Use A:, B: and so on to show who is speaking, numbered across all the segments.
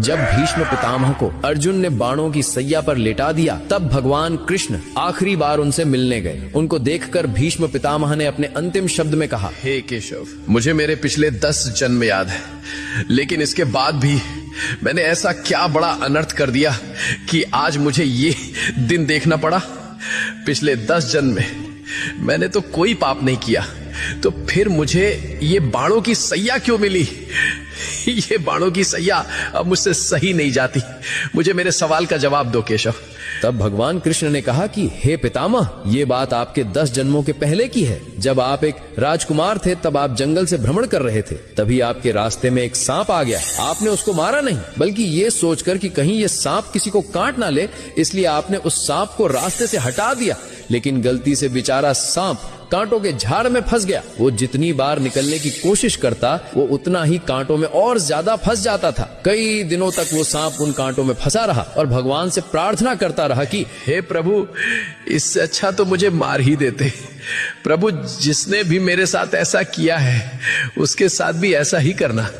A: जब भीष्म पितामह को अर्जुन ने बाणों की सैया पर लेटा दिया, तब भगवान कृष्ण आखिरी बार उनसे मिलने गए। उनको देखकर भीष्म पितामह ने अपने अंतिम शब्द में कहा,
B: हे केशव, मुझे मेरे पिछले 10 जन्म याद है, लेकिन इसके बाद भी मैंने ऐसा क्या बड़ा अनर्थ कर दिया कि आज मुझे ये दिन देखना पड़ा। पिछले 10 जन्म में मैंने तो कोई पाप नहीं किया, तो फिर मुझे ये बाणों की सैया क्यों मिली? ये बाणों की सैया अब मुझसे सही नहीं जाती। मुझे मेरे सवाल का जवाब दो केशव।
A: तब भगवान कृष्ण ने कहा कि हे पितामह, ये बात आपके 10 जन्मों के पहले की है। जब आप एक राजकुमार थे, तब आप जंगल से भ्रमण कर रहे थे। तभी आपके रास्ते में एक सांप आ गया। आपने उसको मारा नहीं, बल्कि ये सोचकर कि कहीं ये सांप किसी को काट ना ले, इसलिए आपने उस सांप को रास्ते से हटा दिया। लेकिन गलती से बेचारा सांप कांटों के झाड़ में फंस गया। वो जितनी बार निकलने की कोशिश करता, वो उतना ही कांटों में और ज्यादा फंस जाता था। कई दिनों तक वो सांप उन कांटों में फंसा रहा और भगवान से प्रार्थना करता रहा कि
B: हे प्रभु, इससे अच्छा तो मुझे मार ही देते। प्रभु, जिसने भी मेरे साथ ऐसा किया है, उसके साथ भी ऐसा ही करना।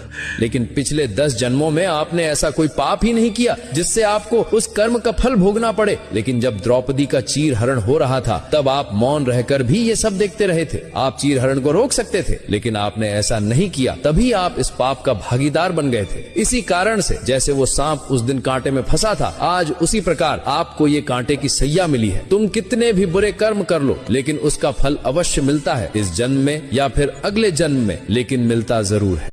A: लेकिन पिछले 10 जन्मों में आपने ऐसा कोई पाप ही नहीं किया जिससे आपको उस कर्म का फल भोगना पड़े। लेकिन जब द्रौपदी का चीर हरण हो रहा था, तब आप मौन रहकर भी ये सब देखते रहे थे। आप चीर हरण को रोक सकते थे, लेकिन आपने ऐसा नहीं किया। तभी आप इस पाप का भागीदार बन गए थे। इसी कारण से जैसे वो सांप उस दिन कांटे में फंसा था, आज उसी प्रकार आपको ये कांटे की सैया मिली है। तुम कितने भी बुरे कर्म कर लो, लेकिन उसका फल अवश्य मिलता है, इस जन्म में या फिर अगले जन्म में, लेकिन मिलता जरूर है।